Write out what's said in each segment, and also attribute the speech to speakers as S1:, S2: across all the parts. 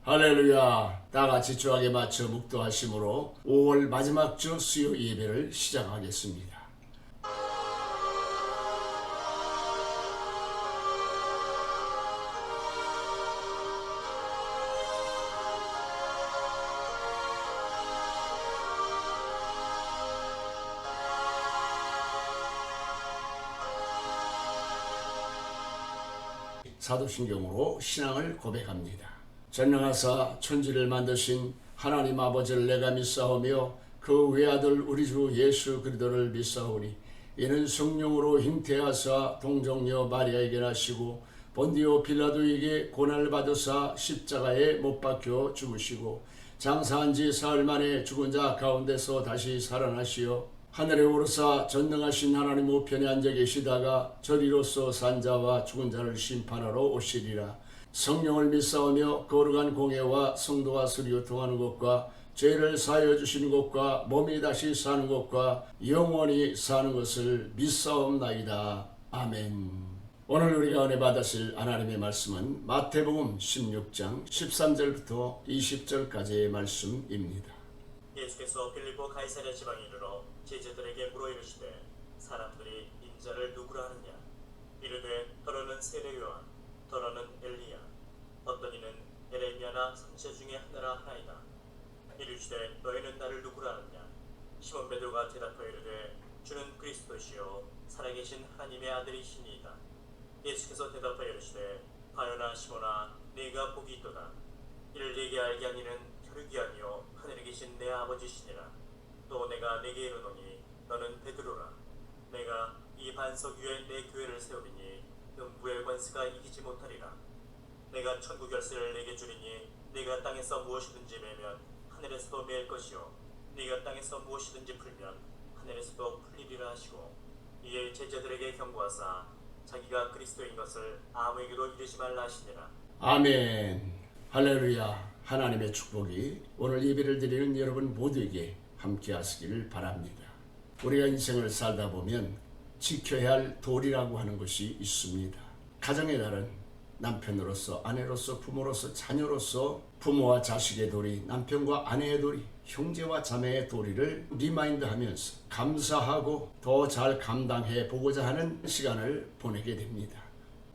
S1: 할렐루야. 다 같이 주악에 맞춰 묵도하심으로 5월 마지막 주 수요 예배를 시작하겠습니다. 사도신경으로 신앙을 고백합니다. 전능하사 천지를 만드신 하나님 아버지를 내가 믿사오며 그 외아들 우리 주 예수 그리스도를 믿사오니 이는 성령으로 잉태하사 동정녀 마리아에게 나시고 본디오 빌라도에게 고난을 받으사 십자가에 못 박혀 죽으시고 장사한 지 사흘 만에 죽은 자 가운데서 다시 살아나시어 하늘에 오르사 전능하신 하나님 우편에 앉아 계시다가 저리로서 산 자와 죽은 자를 심판하러 오시리라. 성령을 믿사오며 거룩한 공예와 성도와 서로 통하는 것과 죄를 사하여 주시는 것과 몸이 다시 사는 것과 영원히 사는 것을 믿사옵나이다. 아멘. 오늘 우리가 은혜 받으실 하나님의 말씀은 마태복음 16장 13절부터 20절까지의 말씀입니다.
S2: 예수께서 빌립보 가이사랴 지방에 이르러 제자들에게 물어 이르시되 사람들이 인자를 누구라 하느냐. 이르되 더러는 세례 요한, 더러는 엘리야, 어떤 이는 에레미야나 선지자 중에 하나라 하나이다. 이르시되 너희는 나를 누구라 하느냐. 시몬 베드로가 대답하여 이르되 주는 그리스도시요 살아계신 하나님의 아들이시니이다. 예수께서 대답하여 이르시되 바요나 시몬아 네가 복이 있도다. 이를 네게 알게 하니는 혈육이 아니요 하늘에 계신 내 아버지시니라. 또 내가 네게 이르노니 너는 베드로라. 내가 이 반석 위에 내 교회를 세우리니 음부의 권세가 이기지 못하리라. 내가 천국 열쇠를 네게 주리니 네가 땅에서 무엇이든지 매면 하늘에서도 매일 것이요 네가 땅에서 무엇이든지 풀면 하늘에서도 풀리리라 하시고 이에 제자들에게 경고하사 자기가 그리스도인 것을 아무에게도 이르지 말라 하시니라.
S1: 아멘. 할렐루야. 하나님의 축복이 오늘 예배를 드리는 여러분 모두에게 함께 하시기를 바랍니다. 우리가 인생을 살다 보면 지켜야 할 도리라고 하는 것이 있습니다. 가정의 달은 남편으로서, 아내로서, 부모로서, 자녀로서 부모와 자식의 도리, 남편과 아내의 도리, 형제와 자매의 도리를 리마인드하면서 감사하고 더 잘 감당해 보고자 하는 시간을 보내게 됩니다.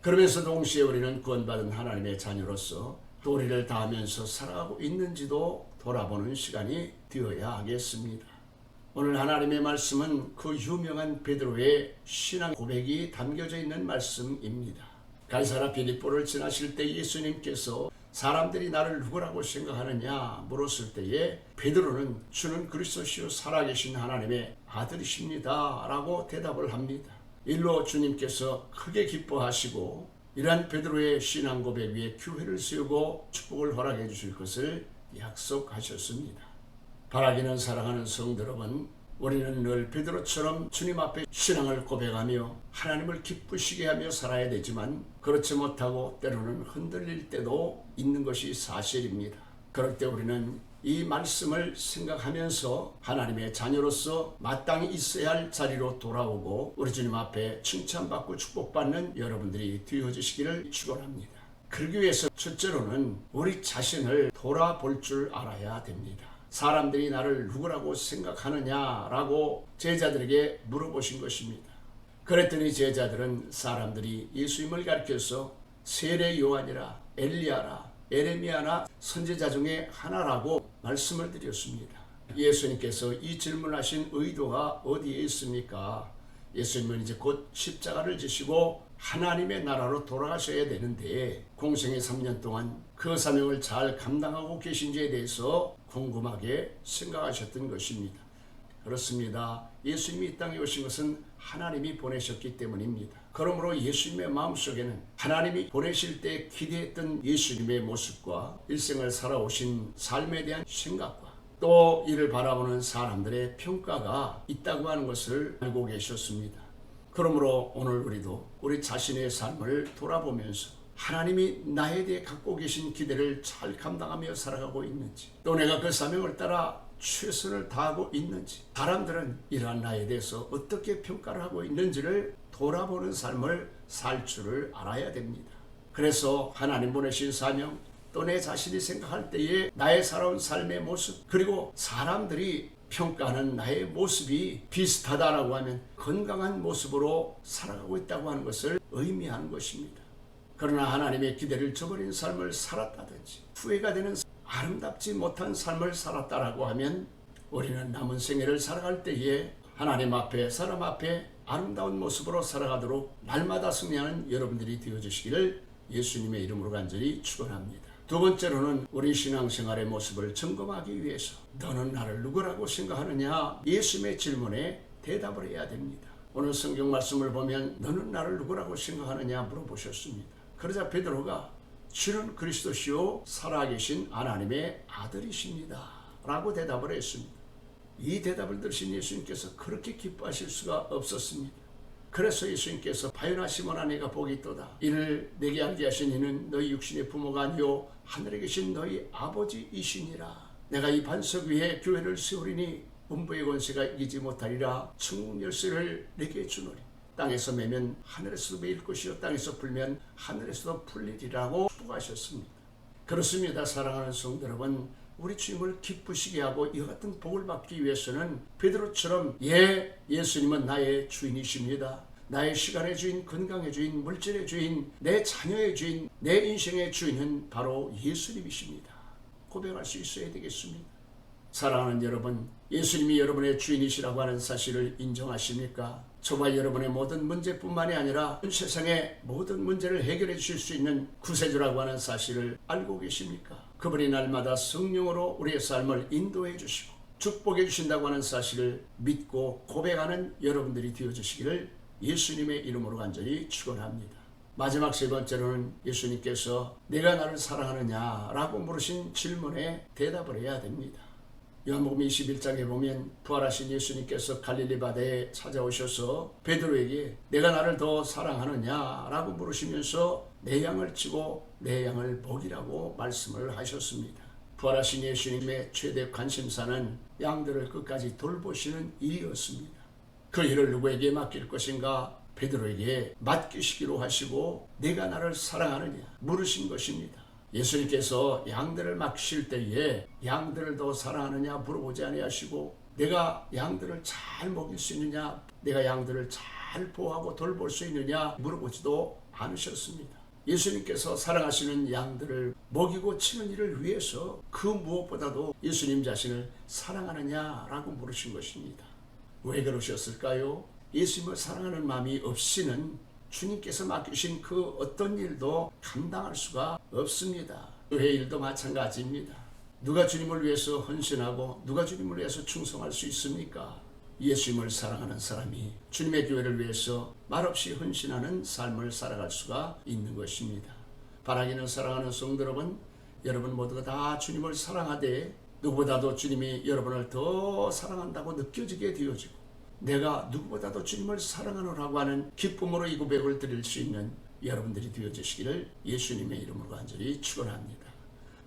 S1: 그러면서 동시에 우리는 구원받은 하나님의 자녀로서 도리를 다하면서 살아가고 있는지도 돌아보는 시간이 되어야 하겠습니다. 오늘 하나님의 말씀은 그 유명한 베드로의 신앙 고백이 담겨져 있는 말씀입니다. 가이사랴 빌립보를 지나실 때 예수님께서 사람들이 나를 누구라고 생각하느냐 물었을 때에 베드로는 주는 그리스도시요 살아계신 하나님의 아들이십니다 라고 대답을 합니다. 일로 주님께서 크게 기뻐하시고 이러한 베드로의 신앙 고백 위에 교회를 세우고 축복을 허락해 주실 것을 약속하셨습니다. 바라기는 사랑하는 성도 여러분, 우리는 늘 베드로처럼 주님 앞에 신앙을 고백하며 하나님을 기쁘시게 하며 살아야 되지만 그렇지 못하고 때로는 흔들릴 때도 있는 것이 사실입니다. 그럴 때 우리는 이 말씀을 생각하면서 하나님의 자녀로서 마땅히 있어야 할 자리로 돌아오고 우리 주님 앞에 칭찬받고 축복받는 여러분들이 되어주시기를 축원합니다. 그러기 위해서 첫째로는 우리 자신을 돌아볼 줄 알아야 됩니다. 사람들이 나를 누구라고 생각하느냐라고 제자들에게 물어보신 것입니다. 그랬더니 제자들은 사람들이 예수님을 가리켜서 세례 요한이라 엘리야라 에레미야나 선지자 중에 하나라고 말씀을 드렸습니다. 예수님께서 이 질문하신 의도가 어디에 있습니까? 예수님은 이제 곧 십자가를 지시고 하나님의 나라로 돌아가셔야 되는데 공생의 3년 동안 그 사명을 잘 감당하고 계신지에 대해서 궁금하게 생각하셨던 것입니다. 그렇습니다. 예수님이 이 땅에 오신 것은 하나님이 보내셨기 때문입니다. 그러므로 예수님의 마음속에는 하나님이 보내실 때 기대했던 예수님의 모습과 일생을 살아오신 삶에 대한 생각과 또 이를 바라보는 사람들의 평가가 있다고 하는 것을 알고 계셨습니다. 그러므로 오늘 우리도 우리 자신의 삶을 돌아보면서 하나님이 나에 대해 갖고 계신 기대를 잘 감당하며 살아가고 있는지, 또 내가 그 사명을 따라 최선을 다하고 있는지, 사람들은 이러한 나에 대해서 어떻게 평가를 하고 있는지를 돌아보는 삶을 살 줄을 알아야 됩니다. 그래서 하나님 보내신 사명, 또 내 자신이 생각할 때에 나의 살아온 삶의 모습, 그리고 사람들이 평가하는 나의 모습이 비슷하다라고 하면 건강한 모습으로 살아가고 있다고 하는 것을 의미하는 것입니다. 그러나 하나님의 기대를 저버린 삶을 살았다든지 후회가 되는 아름답지 못한 삶을 살았다라고 하면 우리는 남은 생애를 살아갈 때에 하나님 앞에 사람 앞에 아름다운 모습으로 살아가도록 날마다 승리하는 여러분들이 되어주시기를 예수님의 이름으로 간절히 축원합니다. 두 번째로는 우리 신앙생활의 모습을 점검하기 위해서 너는 나를 누구라고 생각하느냐? 예수님의 질문에 대답을 해야 됩니다. 오늘 성경 말씀을 보면 너는 나를 누구라고 생각하느냐 물어보셨습니다. 그러자 베드로가 주는 그리스도시요 살아계신 하나님의 아들이십니다 라고 대답을 했습니다. 이 대답을 들으신 예수님께서 그렇게 기뻐하실 수가 없었습니다. 그래서 예수님께서 바요나 시몬아 내가 복이 있도다. 이를 내게 알게 하신 이는 너희 육신의 부모가 아니요 하늘에 계신 너희 아버지이시니라. 내가 이 반석 위에 교회를 세우리니 음부의 권세가 이기지 못하리라. 천국 열쇠를 내게 주노니 땅에서 매면 하늘에서도 매일 것이요 땅에서 풀면 하늘에서도 풀리리라고 축복하셨습니다. 그렇습니다. 사랑하는 성도 여러분, 우리 주님을 기쁘시게 하고 이와 같은 복을 받기 위해서는 베드로처럼 예수님은 나의 주인이십니다. 나의 시간의 주인, 건강의 주인, 물질의 주인, 내 자녀의 주인, 내 인생의 주인은 바로 예수님이십니다. 고백할 수 있어야 되겠습니다. 사랑하는 여러분, 예수님이 여러분의 주인이시라고 하는 사실을 인정하십니까? 저와 여러분의 모든 문제뿐만이 아니라 세상의 모든 문제를 해결해 주실 수 있는 구세주라고 하는 사실을 알고 계십니까? 그분이 날마다 성령으로 우리의 삶을 인도해 주시고 축복해 주신다고 하는 사실을 믿고 고백하는 여러분들이 되어주시기를 예수님의 이름으로 간절히 축원합니다. 마지막 세 번째로는 예수님께서 내가 나를 사랑하느냐 라고 물으신 질문에 대답을 해야 됩니다. 요한복음 21장에 보면 부활하신 예수님께서 갈릴리 바다에 찾아오셔서 베드로에게 내가 나를 더 사랑하느냐 라고 물으시면서 내 양을 치고 내 양을 먹이라고 말씀을 하셨습니다. 부활하신 예수님의 최대 관심사는 양들을 끝까지 돌보시는 일이었습니다. 그 일을 누구에게 맡길 것인가? 베드로에게 맡기시기로 하시고 내가 나를 사랑하느냐 물으신 것입니다. 예수님께서 양들을 맡기실 때에 양들을 더 사랑하느냐 물어보지 아니하시고 내가 양들을 잘 먹일 수 있느냐, 내가 양들을 잘 보호하고 돌볼 수 있느냐 물어보지도 않으셨습니다. 예수님께서 사랑하시는 양들을 먹이고 치는 일을 위해서 그 무엇보다도 예수님 자신을 사랑하느냐라고 물으신 것입니다. 왜 그러셨을까요? 예수님을 사랑하는 마음이 없이는 주님께서 맡기신 그 어떤 일도 감당할 수가 없습니다. 교회 일도 마찬가지입니다. 누가 주님을 위해서 헌신하고 누가 주님을 위해서 충성할 수 있습니까? 예수님을 사랑하는 사람이 주님의 교회를 위해서 말없이 헌신하는 삶을 살아갈 수가 있는 것입니다. 바라기는 사랑하는 성도 여러분, 여러분 모두가 다 주님을 사랑하되 누구보다도 주님이 여러분을 더 사랑한다고 느껴지게 되어지고 내가 누구보다도 주님을 사랑하노라고 하는 기쁨으로 이 고백을 드릴 수 있는 여러분들이 되어주시기를 예수님의 이름으로 간절히 축원합니다.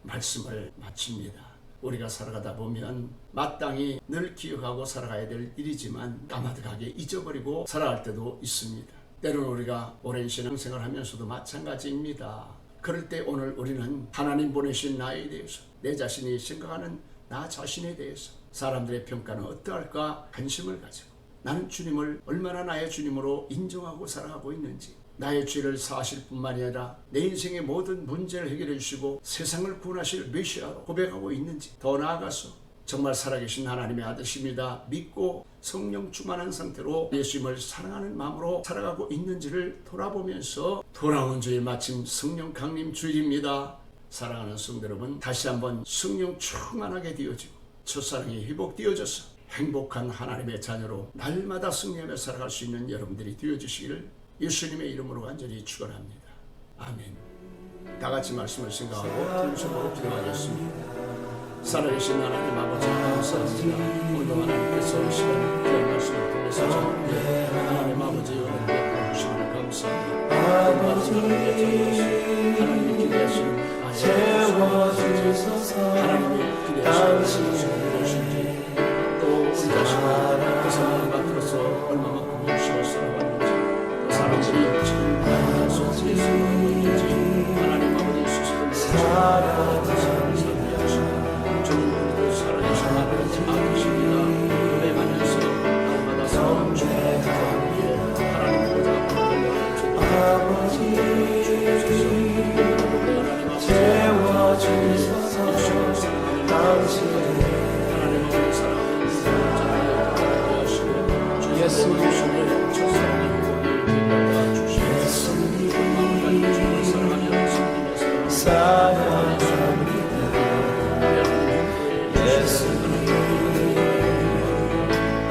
S1: 말씀을 마칩니다. 우리가 살아가다 보면 마땅히 늘 기억하고 살아가야 될 일이지만 까마득하게 잊어버리고 살아갈 때도 있습니다. 때로는 우리가 오랜 신앙생활을 하면서도 마찬가지입니다. 그럴 때 오늘 우리는 하나님 보내신 나에 대해서, 내 자신이 생각하는 나 자신에 대해서 사람들의 평가는 어떠할까 관심을 가지고 나는 주님을 얼마나 나의 주님으로 인정하고 살아가고 있는지, 나의 죄를 사하실 뿐만이 아니라 내 인생의 모든 문제를 해결해 주시고 세상을 구원하실 메시아로 고백하고 있는지, 더 나아가서 정말 살아계신 하나님의 아들십니다 믿고 성령 충만한 상태로 예수님을 사랑하는 마음으로 살아가고 있는지를 돌아보면서 돌아온 주일 마침 성령 강림 주일입니다. 사랑하는 성도 여러분, 다시 한번 성령 충만하게 되어지고 첫사랑이 회복되어져서 행복한 하나님의 자녀로 날마다 승리하며 살아갈 수 있는 여러분들이 되어주시기를 예수님의 이름으로 간절히 축원합니다. 아멘. 다 같이 말씀을 생각하고 tun수보로 기도하겠습니다. 살아계신 하나님 아버지 감사합니다. 오늘도 하나님께서 이 시간 귀한 말씀을 통해서 저에게 하나님 아버지 은혜를 베풀어 주시기를 감사합니다. 하나님이 기대하시는 하나님이 기대하시는 무엇인지 그 사람을 만들어서 얼마만큼 열심히 살아왔는지 그 사람들이 지금 하나님 속에 있는지 하나님 아버지 수술을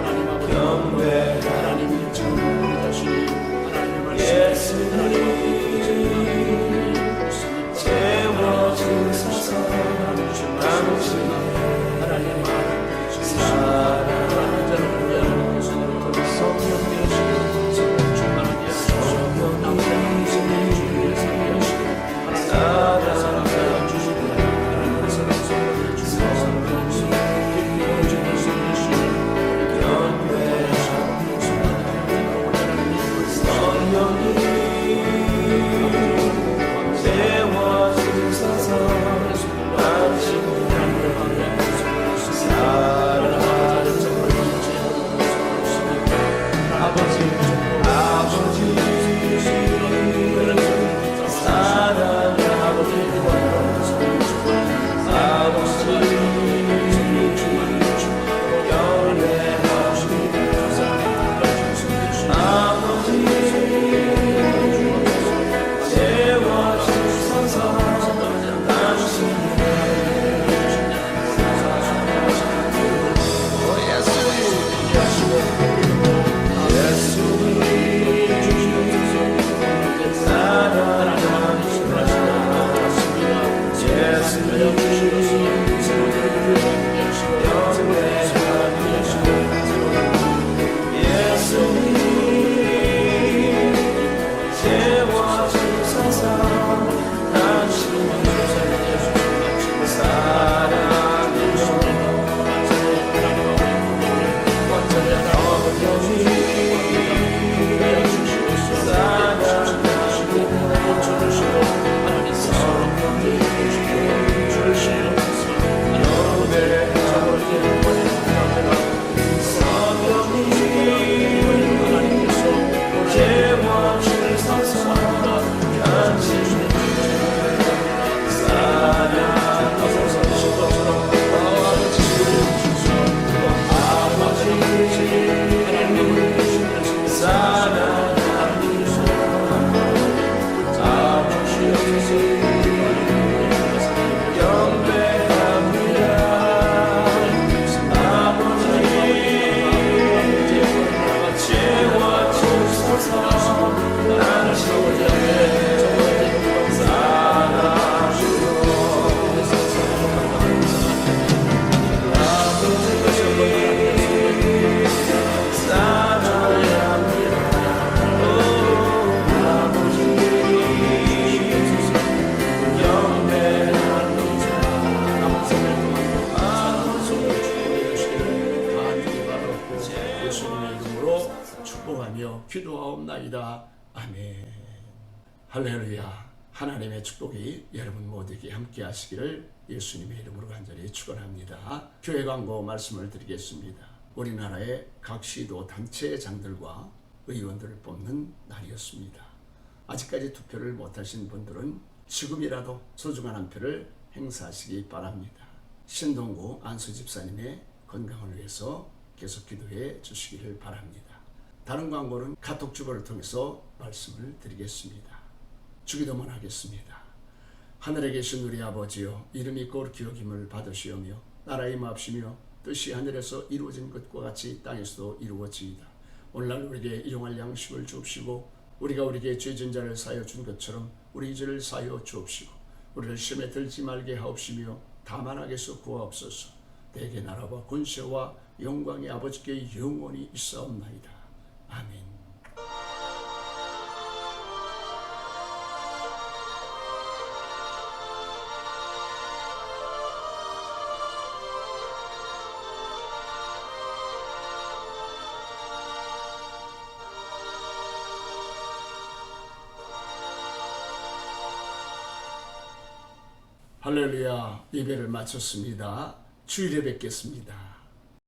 S1: 하나님 아버지 하나님이 참 우리 자신이 하나님의 말씀
S3: 채워주소서
S1: 하나님의 말을 사랑하는 자를 위하여 성령 되시고 충만한 예수 남자는 성령 주님의 삶 되시고 하나님의 사랑하여 주시고 하나님의 사랑하여 주시고 기쁘게 주님 삶 되시고 기도하옵나이다. 아멘. 할렐루야. 하나님의 축복이 여러분 모두에게 함께 하시기를 예수님의 이름으로 간절히 축원합니다. 교회 광고 말씀을 드리겠습니다. 우리나라의 각 시도 단체장들과 의원들을 뽑는 날이었습니다. 아직까지 투표를 못하신 분들은 지금이라도 소중한 한 표를 행사하시기 바랍니다. 신동구 안수 집사님의 건강을 위해서 계속 기도해 주시기를 바랍니다. 다른 광고는 카톡 주보를 통해서 말씀을 드리겠습니다. 주기도만 하겠습니다. 하늘에 계신 우리 아버지여, 이름이 거룩히 여김을 받으시오며 나라의 임하옵시며 뜻이 하늘에서 이루어진 것과 같이 땅에서도 이루어지이다. 오늘날 우리에게 일용할 양식을 주옵시고 우리가 우리에게 죄진 자를 사하여 준 것처럼 우리 죄를 사하여 주옵시고 우리를 시험에 들지 말게 하옵시며 다만 악에서 구하옵소서. 대개 나라와 권세와 영광의 아버지께 영원히 있사옵나이다. 아멘. 할렐루야. 예배를 마쳤습니다. 주일에 뵙겠습니다.